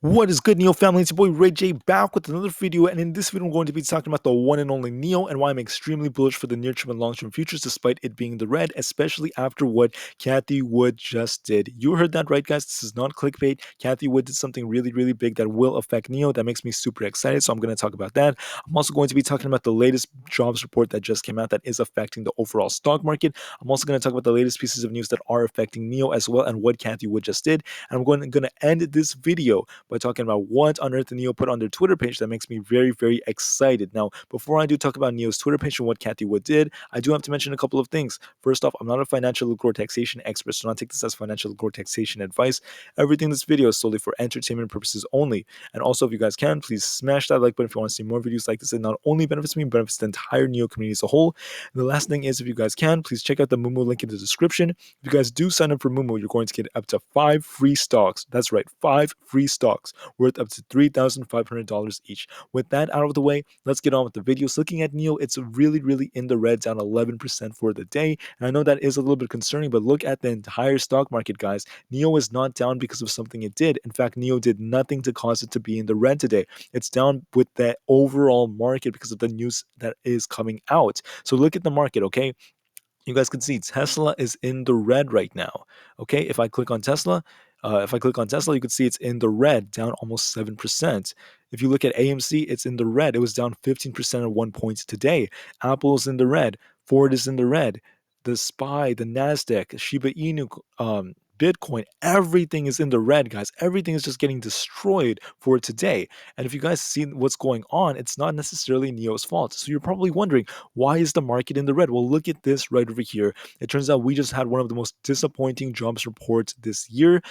What is good, Neo family? It's your boy Rey-Jay back with another video, and in this video, I'm going to be talking about the one and only Neo and why I'm extremely bullish for the near-term and long-term futures, despite it being the red, especially after what Cathie Wood just did. You heard that right, guys. This is not clickbait. Cathie Wood did something really, really big that will affect Neo. That makes me super excited, so I'm going to talk about that. I'm also going to be talking about the latest jobs report that just came out that is affecting the overall stock market. I'm also going to talk about the latest pieces of news that are affecting Neo as well and what Cathie Wood just did. And I'm going to end this video by talking about what on earth Neo put on their Twitter page that makes me very, very excited. Now, before I do talk about Neo's Twitter page and what Cathie Wood did, I do have to mention a couple of things. First off, I'm not a financial or taxation expert, so do not take this as financial or taxation advice. Everything in this video is solely for entertainment purposes only. And also, if you guys can, please smash that like button if you want to see more videos like this. It not only benefits me, but benefits the entire Neo community as a whole. And the last thing is, if you guys can, please check out the Moomoo link in the description. If you guys do sign up for Moomoo, you're going to get up to 5 free stocks. That's right, 5 free stocks worth up to $3,500 each. With that out of the way, let's get on with the videos. Looking at Neo, it's really, really in the red, down 11% for the day. And I know that is a little bit concerning, but look at the entire stock market, guys. Neo is not down because of something it did. In fact, Neo did nothing to cause it to be in the red today. It's down with the overall market because of the news that is coming out. So look at the market, okay? You guys can see Tesla is in the red right now. Okay, if I click on Tesla, you can see it's in the red, down almost 7%. If you look at AMC, it's in the red. It was down 15% at one point today. Apple is in the red. Ford is in the red. The SPY, the Nasdaq, Shiba Inu, Bitcoin, everything is in the red, guys. Everything is just getting destroyed for today. And if you guys see what's going on, it's not necessarily Neo's fault. So you're probably wondering, why is the market in the red? Well, look at this right over here. It turns out we just had one of the most disappointing jobs reports this year.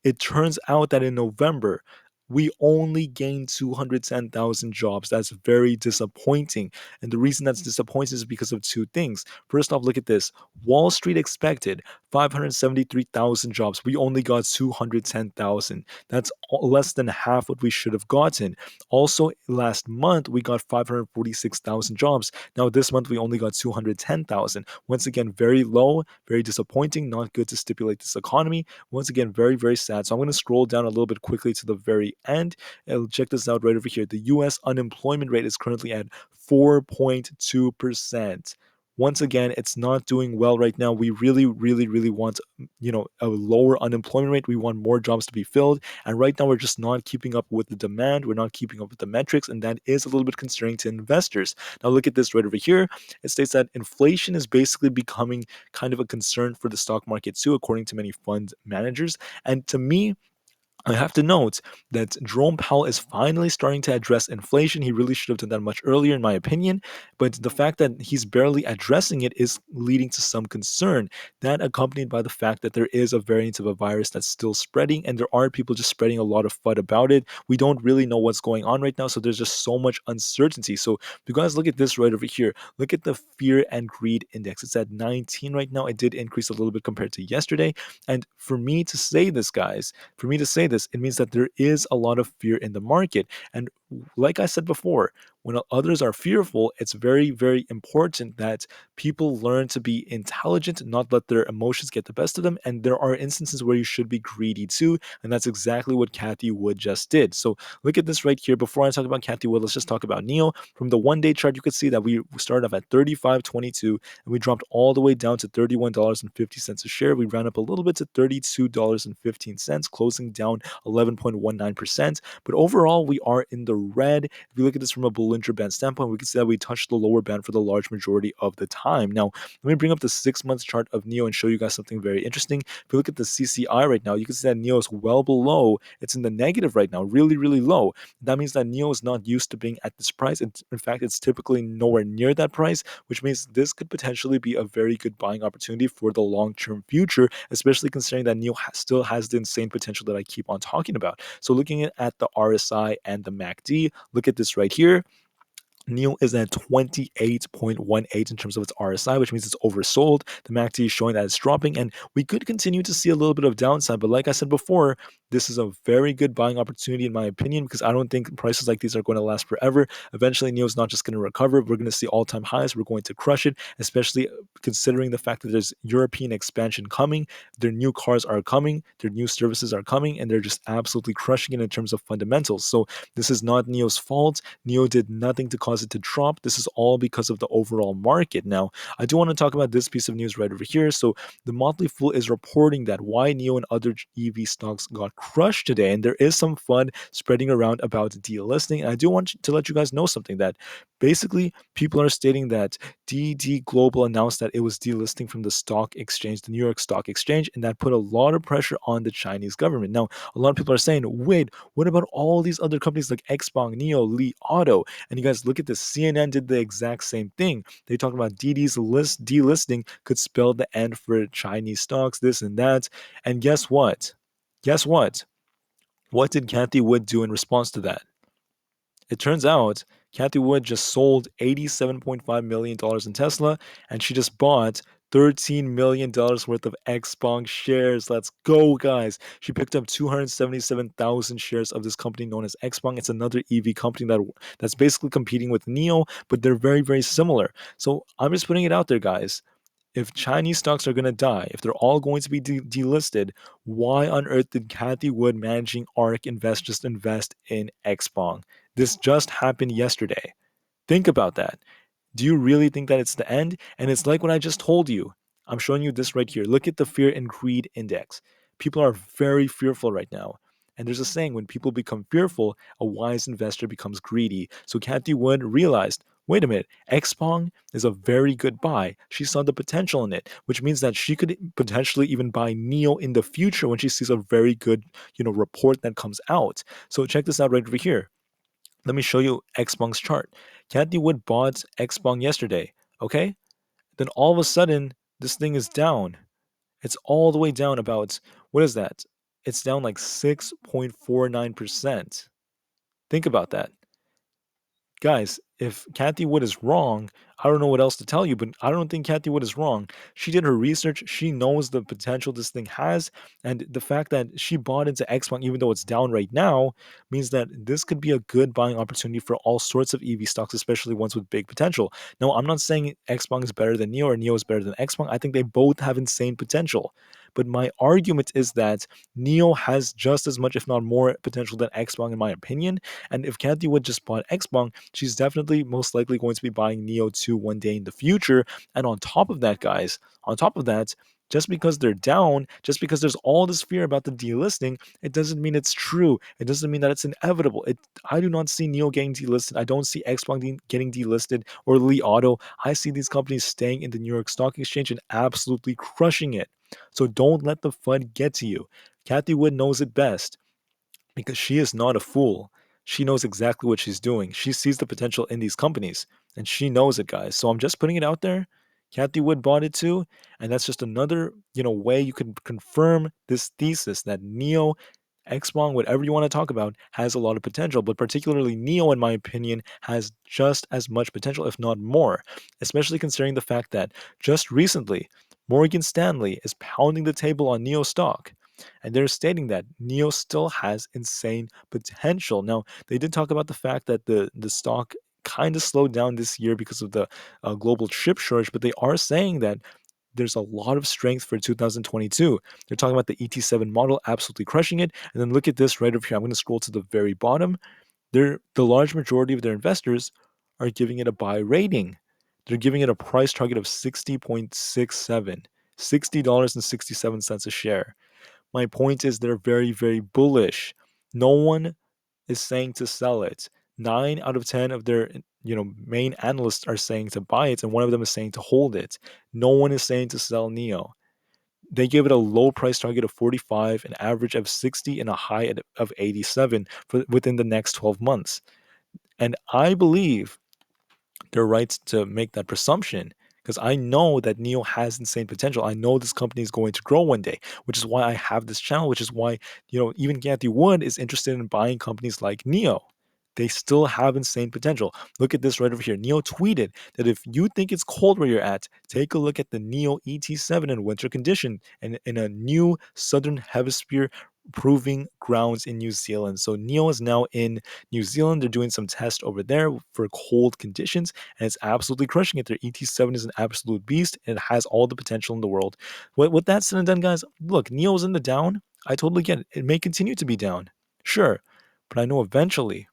It turns out that in November, we only gained 210,000 jobs. That's very disappointing. And the reason that's disappointing is because of two things. First off, look at this. Wall Street expected 573,000 jobs. We only got 210,000. That's less than half what we should have gotten. Also, last month, we got 546,000 jobs. Now, this month, we only got 210,000. Once again, very low, very disappointing, not good to stipulate this economy. Once again, very, very sad. So I'm going to scroll down a little bit quickly to the very end. And check this out right over here. The US unemployment rate is currently at 4.2%. Once again, it's not doing well right now. We really, really, really want, a lower unemployment rate. We want more jobs to be filled. And right now, we're just not keeping up with the demand. We're not keeping up with the metrics. And that is a little bit concerning to investors. Now, look at this right over here. It states that inflation is basically becoming kind of a concern for the stock market too, according to many fund managers. And to me, I have to note that Jerome Powell is finally starting to address inflation. He really should have done that much earlier, in my opinion. But the fact that he's barely addressing it is leading to some concern. That accompanied by the fact that there is a variant of a virus that's still spreading, and there are people just spreading a lot of FUD about it. We don't really know what's going on right now, so there's just so much uncertainty. So if you guys look at this right over here, look at the fear and greed index. It's at 19 right now. It did increase a little bit compared to yesterday. And for me to say this, guys, it means that there is a lot of fear in the market. And like I said before, when others are fearful, it's very, very important that people learn to be intelligent, not let their emotions get the best of them. And there are instances where you should be greedy too. And that's exactly what Cathie Wood just did. So look at this right here. Before I talk about Cathie Wood, let's just talk about Neo. From the 1 day chart, you could see that we started off at 35.22 and we dropped all the way down to $31.50 a share. We ran up a little bit to $32.15, closing down 11.19%. But overall, we are in the red. If you look at this from a Bollinger Band standpoint, we can see that we touched the lower band for the large majority of the time. Now, let me bring up the 6-month chart of Neo and show you guys something very interesting. If you look at the CCI right now, you can see that Neo is well below. It's in the negative right now, really, really low. That means that Neo is not used to being at this price. In fact, it's typically nowhere near that price, which means this could potentially be a very good buying opportunity for the long-term future, especially considering that Neo still has the insane potential that I keep on talking about. So looking at the RSI and the MACD, look at this right here. NEO is at 28.18 in terms of its RSI, which means it's oversold. The MACD is showing that it's dropping, and we could continue to see a little bit of downside. But like I said before, this is a very good buying opportunity, in my opinion, because I don't think prices like these are going to last forever. Eventually, NEO is not just going to recover. We're going to see all-time highs. We're going to crush it, especially considering the fact that there's European expansion coming. Their new cars are coming. Their new services are coming, and they're just absolutely crushing it in terms of fundamentals. So this is not NEO's fault. NEO did nothing to cause it to drop. This is all because of the overall market. Now, I do want to talk about this piece of news right over here. So, the Motley Fool is reporting that why NEO and other EV stocks got crushed today, and there is some fun spreading around about delisting. And I do want to let you guys know something that basically people are stating that DD Global announced that it was delisting from the stock exchange, the New York Stock Exchange, and that put a lot of pressure on the Chinese government. Now, a lot of people are saying, wait, what about all these other companies like Xpeng, NEO, Li Auto? And you guys look at this. CNN did the exact same thing. They talked about DD's delisting could spell the end for Chinese stocks, this and that. And guess what? Guess what? What did Cathie Wood do in response to that? It turns out Cathie Wood just sold $87.5 million in Tesla, and she just bought $13 million worth of Xpeng shares. Let's go, guys. She picked up 277,000 shares of this company known as Xpeng. It's another EV company that's basically competing with NEO, but they're very, very similar. So I'm just putting it out there, guys. If Chinese stocks are going to die, if they're all going to be delisted, why on earth did Cathie Wood managing ARK Invest just invest in Xpeng? This just happened yesterday. Think about that. Do you really think that it's the end? And it's like what I just told you. I'm showing you this right here. Look at the fear and greed index. People are very fearful right now. And there's a saying, when people become fearful, a wise investor becomes greedy. So Cathie Wood realized, wait a minute, Xpeng is a very good buy. She saw the potential in it, which means that she could potentially even buy NEO in the future when she sees a very good, report that comes out. So check this out right over here. Let me show you Xpeng's chart. Cathie Wood bought Xpeng yesterday, okay? Then all of a sudden, this thing is down. It's all the way down about, what is that? It's down like 6.49%. Think about that. Guys, if Cathie Wood is wrong, I don't know what else to tell you, but I don't think Cathie Wood is wrong. She did her research. She knows the potential this thing has. And the fact that she bought into Xpeng, even though it's down right now, means that this could be a good buying opportunity for all sorts of EV stocks, especially ones with big potential. Now, I'm not saying Xpeng is better than NEO or NEO is better than Xpeng. I think they both have insane potential. But my argument is that NEO has just as much, if not more, potential than Xpeng, in my opinion. And if Cathie Wood just bought Xpeng, she's definitely most likely going to be buying NEO 2 one day in the future. And on top of that, guys, on top of that, just because they're down, just because there's all this fear about the delisting, it doesn't mean it's true. It doesn't mean that it's inevitable. I do not see NEO getting delisted. I don't see Xpeng getting delisted or Li Auto. I see these companies staying in the New York Stock Exchange and absolutely crushing it. So don't let the FUD get to you. Cathie Wood knows it best because she is not a fool. She knows exactly what she's doing. She sees the potential in these companies and she knows it, guys. So I'm just putting it out there. Cathie Wood bought it too. And that's just another, way you can confirm this thesis that NEO, Xpeng, whatever you want to talk about, has a lot of potential. But particularly NEO, in my opinion, has just as much potential, if not more, especially considering the fact that just recently, Morgan Stanley is pounding the table on NEO stock. And they're stating that NEO still has insane potential. Now, they did talk about the fact that the stock kind of slowed down this year because of the global chip shortage, but they are saying that there's a lot of strength for 2022. They're talking about the ET7 model absolutely crushing it. And then look at this right over here. I'm going to scroll to the very bottom. The large majority of their investors are giving it a buy rating. They're giving it a price target of 60.67, $60.67 a share. My point is they're very, very bullish. No one is saying to sell it. 9 out of 10 of their main analysts are saying to buy it, and one of them is saying to hold it. No one is saying to sell NEO. They give it a low price target of 45, an average of 60, and a high of 87 for within the next 12 months. And I believe they're right to make that presumption because I know that NEO has insane potential. I know this company is going to grow one day, which is why I have this channel, which is why, even Cathie Wood is interested in buying companies like NEO. they still have insane potential. Look at this right over here. NEO tweeted that if you think it's cold where you're at, take a look at the NEO ET7 in winter condition and in a new southern hemisphere proving grounds in New Zealand. So NEO is now in New Zealand. They're doing some tests over there for cold conditions, and it's absolutely crushing it. Their ET7 is an absolute beast, and it has all the potential in the world. With that said and done, guys, look, NEO's in the down. I totally get it. It may continue to be down, sure, but I know eventually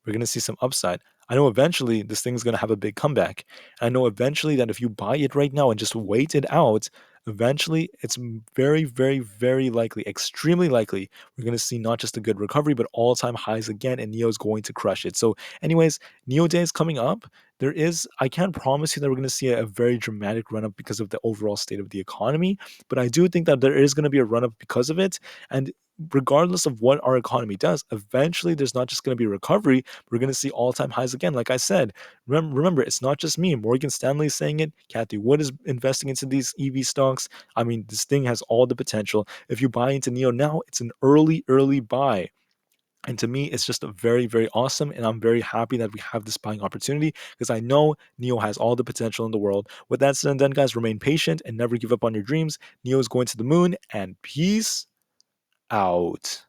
we're going to see some upside. I know eventually this thing's going to have a big comeback. I know eventually that if you buy it right now and just wait it out, eventually it's very, very, very likely, extremely likely, we're going to see not just a good recovery, but all time highs again, and Neo's going to crush it. So, anyways, Neo Day is coming up. I can't promise you that we're going to see a very dramatic run up because of the overall state of the economy, but I do think that there is going to be a run up because of it. And regardless of what our economy does, eventually there's not just going to be recovery. We're going to see all-time highs again. Like I said, remember, it's not just me. Morgan Stanley is saying it. Cathie Wood is investing into these EV stocks. I mean, this thing has all the potential. If you buy into Neo now, it's an early buy. And to me, it's just a very, very awesome. And I'm very happy that we have this buying opportunity because I know Neo has all the potential in the world. With that said and done, guys, remain patient and never give up on your dreams. Neo is going to the moon, and peace out.